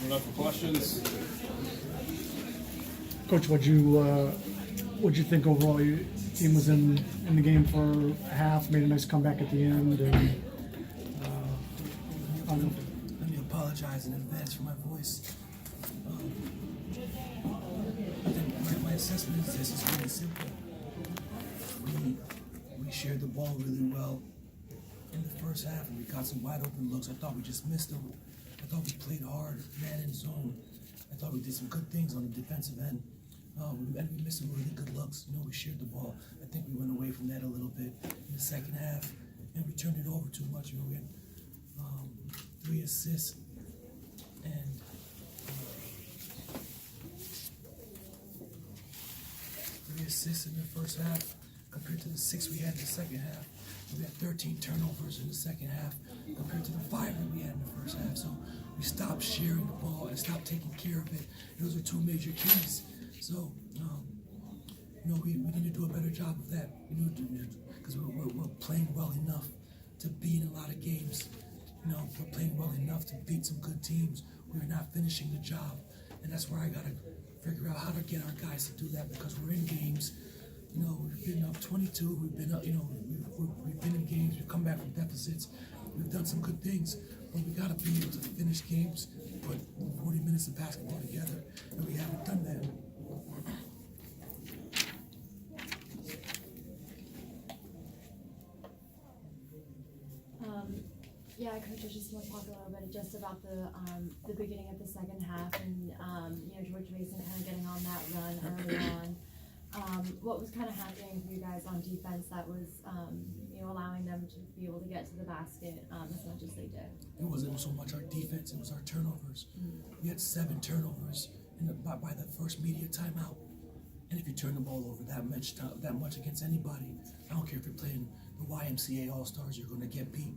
Enough for questions? Coach, what'd you think overall? Your team was in the game for a half, made a nice comeback at the end, and I don't know. Let me apologize in advance for my voice. I think my assessment is this is really simple. We shared the ball really well in the first half, and we got some wide open looks. I thought we just missed them. I thought we played hard, man in zone. I thought we did some good things on the defensive end. And we missed some really good looks. We shared the ball. I think we went away from that a little bit in the second half, and we turned it over too much. We had 3 assists and 3 assists in the first half compared to the 6 we had in the second half. We had 13 turnovers in the second half compared to the 5 that we had in the first half. So we stopped sharing the ball and stopped taking care of it. Those are 2 major keys. So, we need to do a better job of that. Because we're playing well enough to be in a lot of games. We're playing well enough to beat some good teams. We're not finishing the job, and that's where I gotta figure out how to get our guys to do that, because we're in games. We've been up 22. We've been up. We've been in games. We've come back from deficits. We've done some good things, but we gotta be able to finish games, put 40 minutes of basketball together, and we haven't done that. Yeah, Coach, I just want to talk a little bit just about the beginning of the second half and George Mason kind of getting on that run early on. What was kind of happening for you guys on defense that was allowing them to be able to get to the basket as much as they did? It wasn't so much our defense; it was our turnovers. We had 7 turnovers by the first media timeout. And if you turn the ball over that much against anybody, I don't care if you're playing the YMCA All-Stars, you're going to get beat.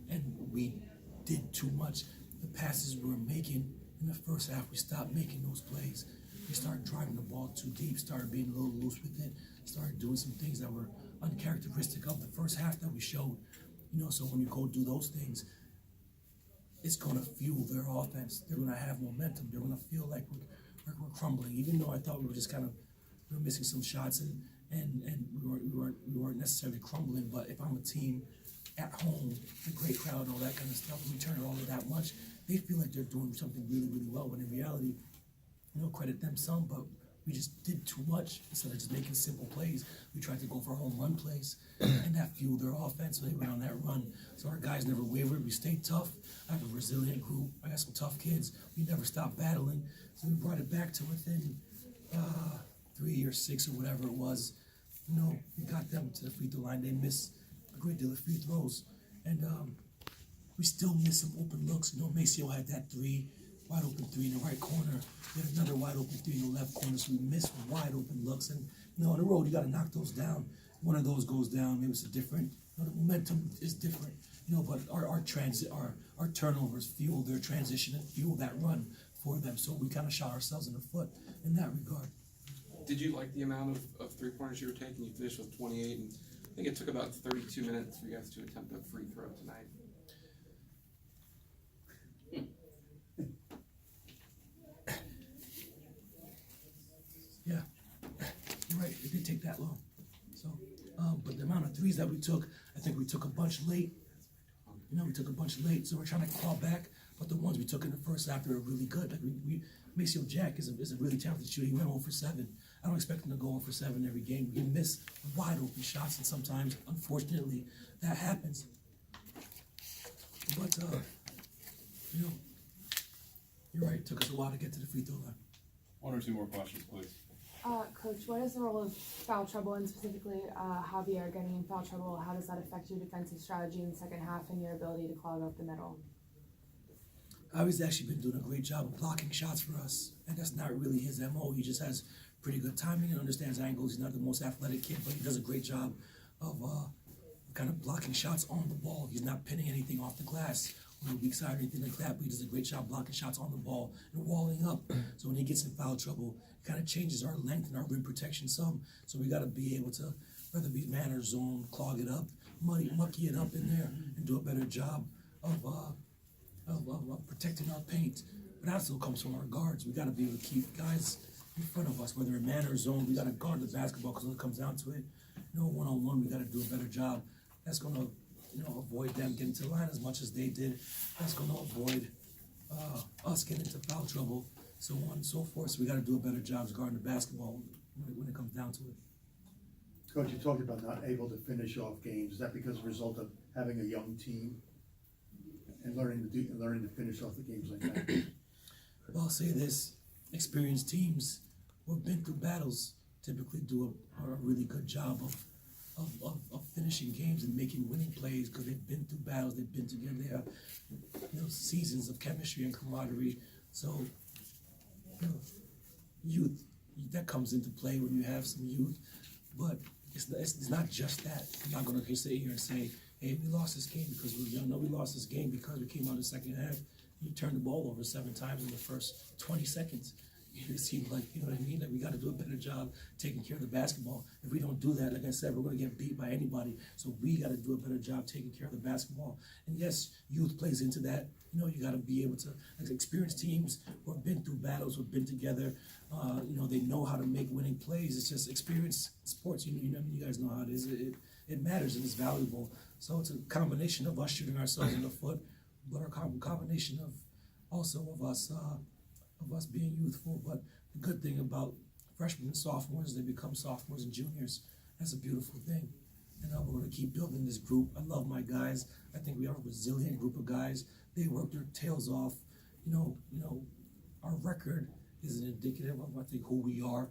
And we did too much. The passes we were making in the first half, we stopped making those plays. We started driving the ball too deep, started being a little loose with it, started doing some things that were uncharacteristic of the first half that we showed. So when you go do those things, it's going to fuel their offense. They're going to have momentum. They're going to feel like we're crumbling, even though I thought we were just we were missing some shots and we weren't necessarily crumbling. But if I'm a team at home, the great crowd and all that kind of stuff, and we turn it over that much, they feel like they're doing something really, really well, when in reality, credit them some, but we just did too much. Instead of just making simple plays, we tried to go for home run plays, and that fueled their offense, so they went on that run. So our guys never wavered. We stayed tough. I have a resilient group. I got some tough kids. We never stopped battling, so we brought it back to within 3 or 6 or whatever it was. We got them to the free throw line. They missed a great deal of free throws, and we still missed some open looks. Maceo had that wide open 3 in the right corner. We had another wide open 3 in the left corner, so we missed wide open looks. And on the road, you got to knock those down. One of those goes down, maybe it's a different. The momentum is different. But our turnovers fuel their transition and fuel that run for them. So we kind of shot ourselves in the foot in that regard. Did you like the amount of 3-pointers you were taking? You finished with 28, and I think it took about 32 minutes for you guys to attempt a free throw tonight. Yeah, you're right. It did take that long. So, but the amount of threes that we took, I think we took a bunch late. We took a bunch late, so we're trying to claw back. But the ones we took in the first half, they were really good. Like Maceo Jack is a really talented shooter. He went 0 for 7. I don't expect him to go 0 for 7 every game. We miss wide open shots, and sometimes, unfortunately, that happens. But you're right. It took us a while to get to the free throw line. 1 or 2 more questions, please. Coach, what is the role of foul trouble, and specifically Javier getting in foul trouble? How does that affect your defensive strategy in the second half and your ability to clog up the middle? Javier's actually been doing a great job of blocking shots for us, and that's not really his MO. He just has pretty good timing and understands angles. He's not the most athletic kid, but he does a great job of kind of blocking shots on the ball. He's not pinning anything off the glass on the weak side or anything like that, but he does a great job blocking shots on the ball and walling up. So when he gets in foul trouble, it kind of changes our length and our rim protection some. So we got to be able to, whether it be man or zone, clog it up, mucky it up in there, and do a better job of protecting our paint. But But that also comes from our guards. We got to be able to keep guys in front of us, whether in man or zone. We got to guard the basketball because when it comes down to it, one-on-one, we got to do a better job. That's going to, avoid them getting to the line as much as they did. That's going to avoid us getting into foul trouble, so on and so forth. So we got to do a better job guarding the basketball when it comes down to it. Coach, you talked about not able to finish off games. Is that because of the result of having a young team and learning to finish off the games like that? Well, I'll say this: experienced teams who have been through battles typically do a really good job of finishing games and making winning plays because they've been through battles, they've been together, they have seasons of chemistry and camaraderie. So youth, that comes into play when you have some youth, but it's not just that. I'm not going to sit here and say, hey, we lost this game because we were young. No, we lost this game because we came out in the second half. You turned the ball over 7 times in the first 20 seconds. It seemed like, you know what I mean, that we got to do a better job taking care of the basketball. If we don't do that, like I said, we're going to get beat by anybody. So we got to do a better job taking care of the basketball. And yes, youth plays into that. You got to be able to, as experienced teams who have been through battles, who have been together, they know how to make winning plays. It's just experienced sports. You guys know how it is. It matters and it's valuable. So it's a combination of us shooting ourselves in the foot, but a combination of also of us being youthful. But the good thing about freshmen and sophomores is they become sophomores and juniors. That's a beautiful thing. And we're going to keep building this group. I love my guys. I think we are a resilient group of guys. They work their tails off. Our record isn't indicative of, I think, who we are,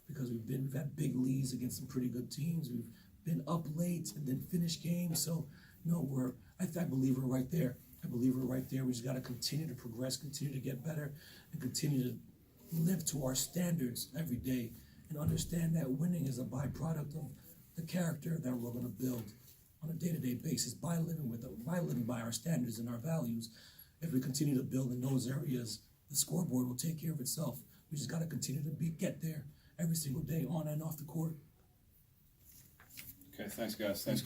because we've had big leads against some pretty good teams. We've been up late and then finished games. So I believe we're right there. I believe we're right there. We just got to continue to progress, continue to get better, and continue to live to our standards every day, and understand that winning is a byproduct of the character that we're going to build on a day-to-day basis by living by our standards and our values. If we continue to build in those areas, the scoreboard will take care of itself. We just got to continue to get there every single day, on and off the court. Okay, thanks, guys. Thanks.